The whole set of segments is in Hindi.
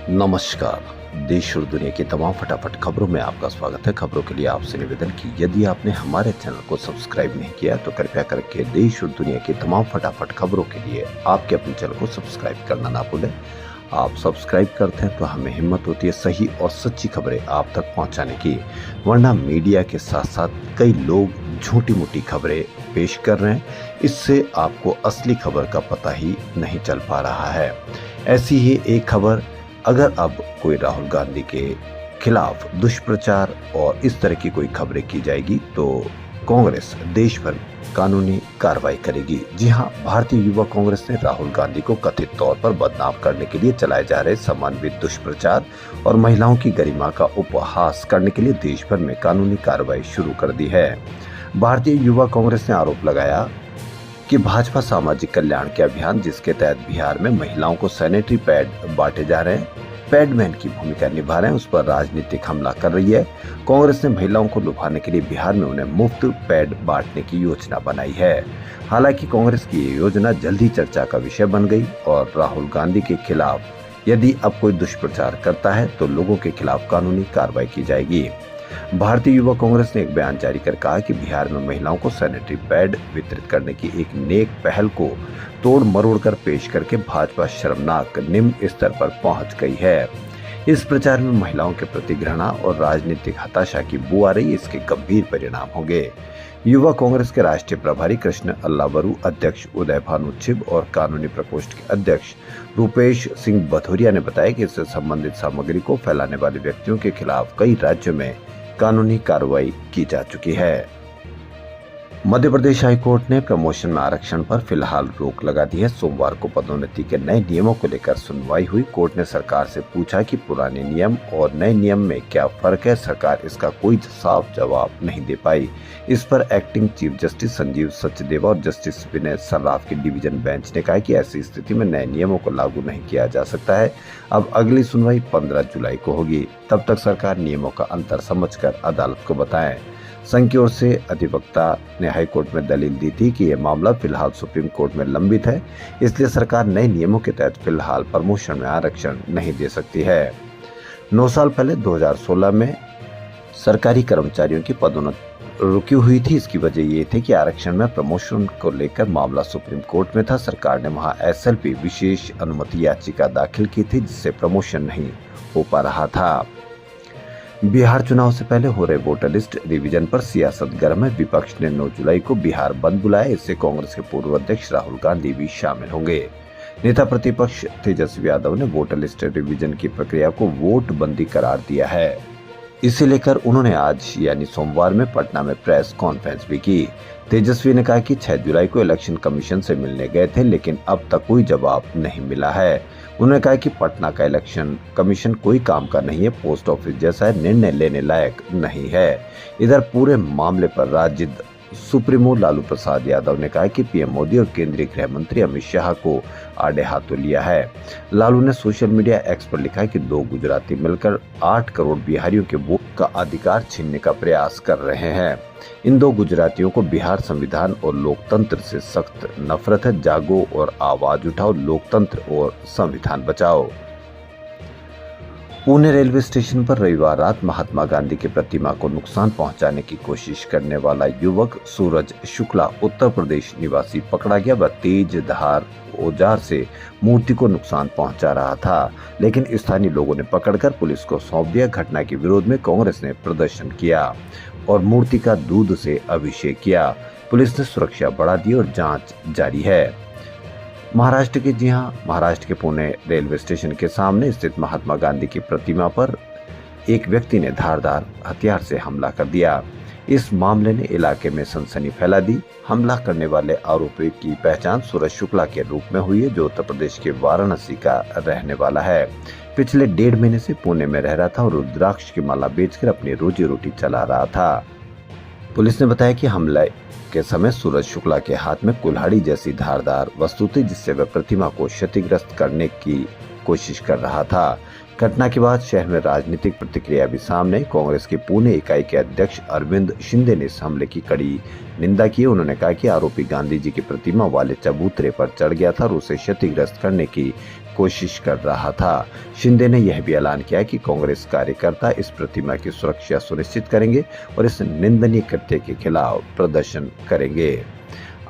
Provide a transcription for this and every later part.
नमस्कार। देश और दुनिया की तमाम फटाफट खबरों में आपका स्वागत है। खबरों के लिए आपसे निवेदन कि यदि आपने हमारे चैनल को सब्सक्राइब नहीं किया तो कृपया करके देश और दुनिया की तमाम फटाफट खबरों के लिए आपके अपने चैनल को सब्सक्राइब करना ना भूलें। आप सब्सक्राइब करते हैं तो हमें हिम्मत होती है सही और सच्ची खबरें आप तक पहुंचाने की, वरना मीडिया के साथ साथ कई लोग झूठी मूठी खबरें पेश कर रहे हैं। इससे आपको असली खबर का पता ही नहीं चल पा रहा है। ऐसी ही एक खबर, अगर अब कोई राहुल गांधी के खिलाफ दुष्प्रचार और इस तरह की कोई खबरें की जाएगी तो कांग्रेस देश भर कानूनी कार्रवाई करेगी। जी हां, भारतीय युवा कांग्रेस ने राहुल गांधी को कथित तौर पर बदनाम करने के लिए चलाए जा रहे समन्वित दुष्प्रचार और महिलाओं की गरिमा का उपहास करने के लिए देश भर में कानूनी कार्रवाई शुरू कर दी है। भारतीय युवा कांग्रेस ने आरोप लगाया कि भाजपा सामाजिक कल्याण के अभियान, जिसके तहत बिहार में महिलाओं को सैनिटरी पैड बांटे जा रहे हैं, पैडमैन की भूमिका निभा रहे हैं, उस पर राजनीतिक हमला कर रही है। कांग्रेस ने महिलाओं को लुभाने के लिए बिहार में उन्हें मुफ्त पैड बांटने की योजना बनाई है। हालांकि कांग्रेस की ये योजना जल्द ही चर्चा का विषय बन गई और राहुल गांधी के खिलाफ यदि अब कोई दुष्प्रचार करता है तो लोगों के खिलाफ कानूनी कार्रवाई की जाएगी। भारतीय युवा कांग्रेस ने एक बयान जारी कर कहा कि बिहार में महिलाओं को सैनिटरी पैड वितरित करने की एक नेक पहल को तोड़ मरोड़ कर पेश करके भाजपा शर्मनाक निम्न स्तर पर पहुंच गई है। इस प्रचार में महिलाओं के प्रति घृणा और राजनीतिक हताशा की बू आ रही, इसके गंभीर परिणाम होंगे। युवा कांग्रेस के राष्ट्रीय प्रभारी कृष्ण अल्लावरू, अध्यक्ष उदय भानु छिब और कानूनी प्रकोष्ठ के अध्यक्ष रूपेश सिंह भदौरिया ने बताया कि इससे संबंधित सामग्री को फैलाने वाले व्यक्तियों के खिलाफ कई राज्यों में कानूनी कार्रवाई की जा चुकी है। मध्य प्रदेश हाईकोर्ट ने प्रमोशन में आरक्षण पर फिलहाल रोक लगा दी है। सोमवार को पदोन्नति के नए नियमों को लेकर सुनवाई हुई। कोर्ट ने सरकार से पूछा कि पुराने नियम और नए नियम में क्या फर्क है। सरकार इसका कोई साफ जवाब नहीं दे पाई। इस पर acting chief justice Sanjeev Sachdeva और जस्टिस विनय सर्राफ की डिवीजन बेंच ने कहा कि ऐसी स्थिति में नए नियमों को लागू नहीं किया जा सकता है। अब अगली सुनवाई 15 जुलाई को होगी। तब तक सरकार नियमों का अंतर समझकर अदालत को बताएं। संघ की ओर से अधिवक्ता ने हाईकोर्ट में दलील दी थी कि यह मामला फिलहाल सुप्रीम कोर्ट में लंबित है, इसलिए सरकार नए नियमों के तहत फिलहाल प्रमोशन में आरक्षण नहीं दे सकती है। 9 साल पहले 2016 में सरकारी कर्मचारियों की पदोन्नति रुकी हुई थी। इसकी वजह ये थी कि आरक्षण में प्रमोशन को लेकर मामला सुप्रीम कोर्ट में था। सरकार ने वहां एसएलपी विशेष अनुमति याचिका दाखिल की थी, जिससे प्रमोशन नहीं हो पा रहा था। बिहार चुनाव से पहले हो रहे वोटर लिस्ट रिवीजन पर सियासत गर्म है। विपक्ष ने 9 जुलाई को बिहार बंद बुलाया। इससे कांग्रेस के पूर्व अध्यक्ष राहुल गांधी भी शामिल होंगे। नेता प्रतिपक्ष तेजस्वी यादव ने वोटर लिस्ट रिवीजन की प्रक्रिया को वोट बंदी करार दिया है। इसे लेकर उन्होंने आज यानी सोमवार में पटना में प्रेस कॉन्फ्रेंस भी की। तेजस्वी ने कहा कि 6 जुलाई को इलेक्शन कमीशन से मिलने गए थे, लेकिन अब तक कोई जवाब नहीं मिला है। उन्होंने कहा कि पटना का इलेक्शन कमीशन कोई काम का नहीं है, पोस्ट ऑफिस जैसा है, निर्णय लेने लायक नहीं है। इधर पूरे मामले पर राजद सुप्रीमो लालू प्रसाद यादव ने कहा कि पीएम मोदी और केंद्रीय गृह मंत्री अमित शाह को आड़े हाथों लिया है। लालू ने सोशल मीडिया एक्स पर लिखा है कि 2 गुजराती मिलकर 8 करोड़ बिहारियों के वोट का अधिकार छीनने का प्रयास कर रहे हैं। इन 2 गुजरातियों को बिहार संविधान और लोकतंत्र से सख्त नफरत है। जागो और आवाज उठाओ, लोकतंत्र और संविधान बचाओ। पुणे रेलवे स्टेशन पर रविवार रात महात्मा गांधी की प्रतिमा को नुकसान पहुंचाने की कोशिश करने वाला युवक सूरज शुक्ला उत्तर प्रदेश निवासी पकड़ा गया। वह तेज धार औजार से मूर्ति को नुकसान पहुंचा रहा था, लेकिन स्थानीय लोगों ने पकड़कर पुलिस को सौंप दिया। घटना के विरोध में कांग्रेस ने प्रदर्शन किया और मूर्ति का दूध से अभिषेक किया। पुलिस ने सुरक्षा बढ़ा दी और जांच जारी है। महाराष्ट्र के पुणे रेलवे स्टेशन के सामने स्थित महात्मा गांधी की प्रतिमा पर एक व्यक्ति ने धारदार हथियार से हमला कर दिया। इस मामले ने इलाके में सनसनी फैला दी। हमला करने वाले आरोपी की पहचान सूरज शुक्ला के रूप में हुई है, जो उत्तर प्रदेश के वाराणसी का रहने वाला है। पिछले 1.5 महीने से पुणे में रह रहा था और रुद्राक्ष की माला बेचकर अपनी रोजी रोटी चला रहा था। पुलिस ने बताया कि हमले के समय सूरज शुक्ला के हाथ में कुल्हाड़ी जैसी धारदार वस्तु थी, जिससे वह प्रतिमा को क्षतिग्रस्त करने की कोशिश कर रहा था। घटना के बाद शहर में राजनीतिक प्रतिक्रिया भी सामने। कांग्रेस की पुणे इकाई के अध्यक्ष अरविंद शिंदे ने इस हमले की कड़ी निंदा की। उन्होंने कहा कि आरोपी गांधी जी की प्रतिमा वाले चबूतरे पर चढ़ गया था और उसे क्षतिग्रस्त करने की कोशिश कर रहा था। शिंदे ने यह भी ऐलान किया कि कांग्रेस कार्यकर्ता इस प्रतिमा की सुरक्षा सुनिश्चित करेंगे और इस निंदनीय कृत्य के खिलाफ प्रदर्शन करेंगे।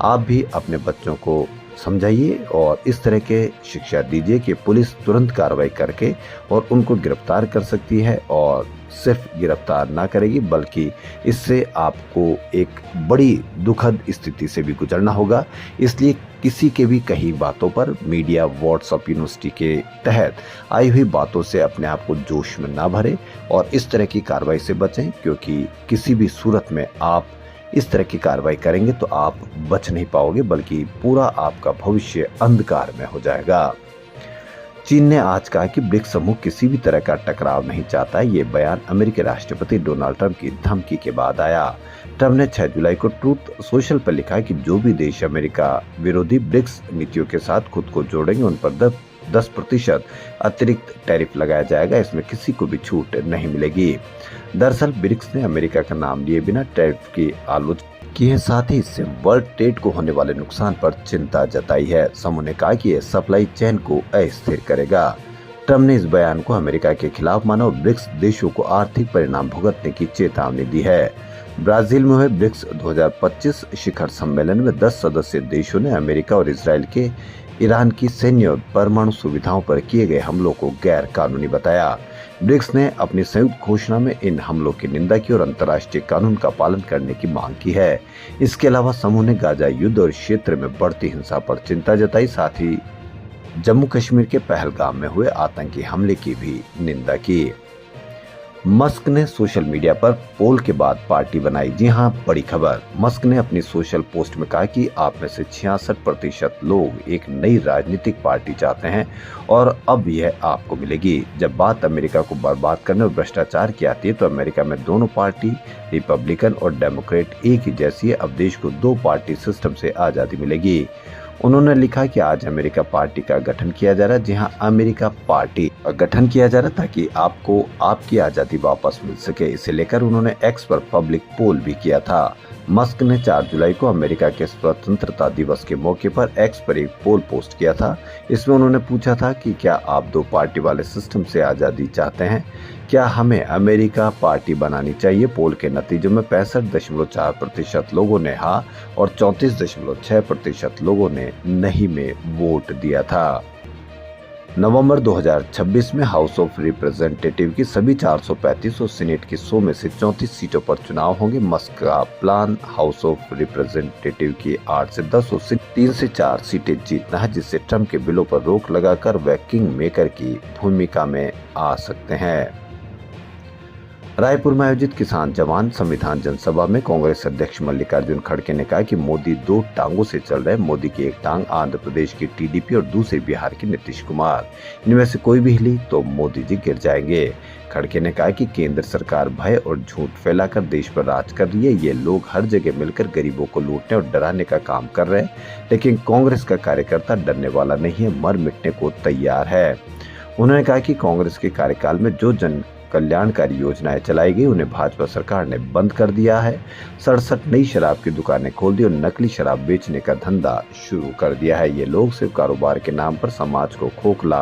आप भी अपने बच्चों को समझाइए और इस तरह के शिक्षा दीजिए कि पुलिस तुरंत कार्रवाई करके और उनको गिरफ्तार कर सकती है, और सिर्फ गिरफ्तार ना करेगी बल्कि इससे आपको एक बड़ी दुखद स्थिति से भी गुजरना होगा। इसलिए किसी के भी कही बातों पर मीडिया, व्हाट्सएप यूनिवर्सिटी के तहत आई हुई बातों से अपने आप को जोश में ना भरे और इस तरह की कार्रवाई से बचें, क्योंकि किसी भी सूरत में आप इस तरह की कार्रवाई करेंगे तो आप बच नहीं पाओगे, बल्कि पूरा आपका भविष्य अंधकार में हो जाएगा। चीन ने आज कहा कि ब्रिक्स समूह किसी भी तरह का टकराव नहीं चाहता है। ये बयान अमेरिकी राष्ट्रपति डोनाल्ड ट्रंप की धमकी के बाद आया। ट्रंप ने 6 जुलाई को ट्रूथ सोशल पर लिखा कि जो भी देश अमेरिका विरोधी ब्रिक्स नीतियों के साथ खुद को जोड़ेंगे उन पर 10% अतिरिक्त टैरिफ लगाया जाएगा। इसमें किसी को भी छूट नहीं मिलेगी। दरअसल ब्रिक्स ने अमेरिका का नाम लिए बिना टैरिफ की आलोचना की है, साथ ही इससे वर्ल्ड ट्रेड को होने वाले नुकसान पर चिंता जताई है। समूह ने कहा कि यह सप्लाई चेन को अस्थिर करेगा। ट्रंप ने इस बयान को अमेरिका के खिलाफ माना और ब्रिक्स देशों को आर्थिक परिणाम भुगतने की चेतावनी दी है। ब्राजील में हुए ब्रिक्स 2025 शिखर सम्मेलन में 10 सदस्य देशों ने अमेरिका और इजराइल के ईरान की सैन्य और परमाणु सुविधाओं पर किए गए हमलों को गैर कानूनी बताया। ब्रिक्स ने अपनी संयुक्त घोषणा में इन हमलों की निंदा की और अंतर्राष्ट्रीय कानून का पालन करने की मांग की है। इसके अलावा समूह ने गाजा युद्ध और क्षेत्र में बढ़ती हिंसा पर चिंता जताई, साथ ही जम्मू कश्मीर के पहलगाम में हुए आतंकी हमले की भी निंदा की। मस्क ने सोशल मीडिया पर पोल के बाद पार्टी बनाई। जी हां, बड़ी खबर। मस्क ने अपनी सोशल पोस्ट में कहा कि आप में से 66% लोग एक नई राजनीतिक पार्टी चाहते हैं और अब यह आपको मिलेगी। जब बात अमेरिका को बर्बाद करने और भ्रष्टाचार की आती है तो अमेरिका में दोनों पार्टी, रिपब्लिकन और डेमोक्रेट, एक ही जैसी है। अब देश को 2 पार्टी सिस्टम से आजादी मिलेगी। उन्होंने लिखा कि आज अमेरिका पार्टी का गठन किया जा रहा है। जी हां, अमेरिका पार्टी का गठन किया जा रहा है ताकि आपको आपकी आजादी वापस मिल सके। इसे लेकर उन्होंने एक्स पर पब्लिक पोल भी किया था। मस्क ने 4 जुलाई को अमेरिका के स्वतंत्रता दिवस के मौके पर एक्स पर एक पोल पोस्ट किया था। इसमें उन्होंने पूछा था कि क्या आप 2 पार्टी वाले सिस्टम से आजादी चाहते हैं? क्या हमें अमेरिका पार्टी बनानी चाहिए? पोल के नतीजों में 65.4% लोगों ने हाँ और 34.6% लोगों ने नहीं में वोट दिया था। नवंबर 2026 में हाउस ऑफ रिप्रेजेंटेटिव की सभी 435 और सीनेट की 100 में से 34 सीटों पर चुनाव होंगे। मस्क का प्लान हाउस ऑफ रिप्रेजेंटेटिव की 8 से 10 और 3 से 4 सीटें जीतना है, जिससे ट्रंप के बिलों पर रोक लगाकर वह किंग मेकर की भूमिका में आ सकते हैं। रायपुर में आयोजित किसान जवान संविधान जनसभा में कांग्रेस अध्यक्ष मल्लिकार्जुन खड़गे ने कहा कि मोदी 2 टांगों से चल रहे हैं। मोदी की एक टांग आंध्र प्रदेश की टीडीपी और दूसरी बिहार की नीतीश कुमार। इनमें से कोई भी हिली तो मोदी जी गिर जाएंगे। खड़गे ने कहा कि केंद्र सरकार भय और झूठ फैलाकर देश पर राज कर रही है। ये लोग हर जगह मिलकर गरीबों को लूटने और डराने का काम कर रहे हैं, लेकिन कांग्रेस का कार्यकर्ता डरने वाला नहीं है, मर मिटने को तैयार है। उन्होंने कहा कि कांग्रेस के कार्यकाल में जो जन कल्याणकारी योजनाएं चलाई गई उन्हें भाजपा सरकार ने बंद कर दिया है। 67 नई शराब की दुकानें खोल दी और नकली शराब बेचने का धंधा शुरू कर दिया है। ये लोग सिर्फ कारोबार के नाम पर समाज को खोखला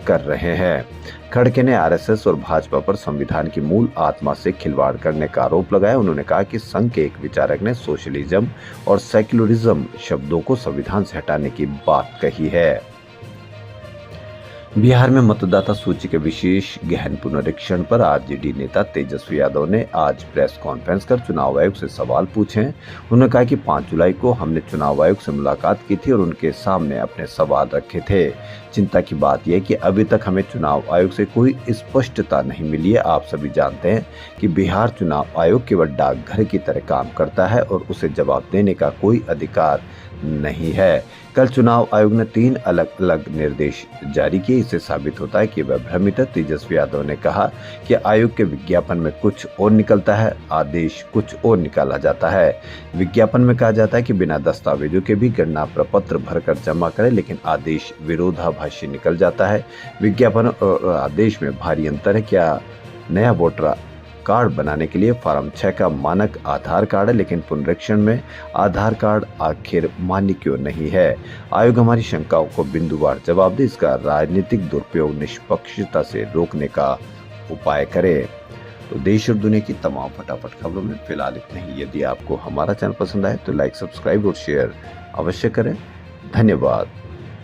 कर रहे हैं। खड़गे ने आरएसएस और भाजपा पर संविधान की मूल आत्मा से खिलवाड़ करने का आरोप लगाया। उन्होंने कहा कि संघ के एक विचारक ने सोशलिज्म और सेक्युलरिज्म शब्दों को संविधान से हटाने की बात कही है। बिहार में मतदाता सूची के विशेष गहन पुनरीक्षण पर आरजेडी नेता तेजस्वी यादव ने आज प्रेस कॉन्फ्रेंस कर चुनाव आयोग से सवाल पूछे। उन्होंने कहा कि 5 जुलाई को हमने चुनाव आयोग से मुलाकात की थी और उनके सामने अपने सवाल रखे थे। चिंता की बात यह कि अभी तक हमें चुनाव आयोग से कोई स्पष्टता नहीं मिली है। आप सभी जानते हैं कि बिहार चुनाव आयोग केवल डाकघर की तरह काम करता है और उसे जवाब देने का कोई अधिकार नहीं है। कल चुनाव आयोग ने 3 अलग अलग निर्देश जारी किए। इससे साबित होता है कि वह भ्रमित है। तेजस्वी यादव ने कहा कि आयोग के विज्ञापन में कुछ और निकलता है, आदेश कुछ और निकाला जाता है। विज्ञापन में कहा जाता है कि बिना दस्तावेजों के भी गणना प्रपत्र भरकर जमा करें, लेकिन आदेश विरोधाभासी निकल जाता है। विज्ञापन और आदेश में भारी अंतर है। क्या नया वोटर कार्ड बनाने के लिए फॉर्म 6 का मानक आधार कार्ड है, लेकिन पुनरीक्षण में आधार कार्ड आखिर मान्य क्यों नहीं है? आयोग हमारी शंकाओं को बिंदुवार जवाब दे, इसका राजनीतिक दुरुपयोग निष्पक्षता से रोकने का उपाय करे। तो देश और दुनिया की तमाम फटाफट खबरों में फिलहाल इतना ही। यदि आपको हमारा चैनल पसंद आए तो लाइक, सब्सक्राइब और शेयर अवश्य करें। धन्यवाद।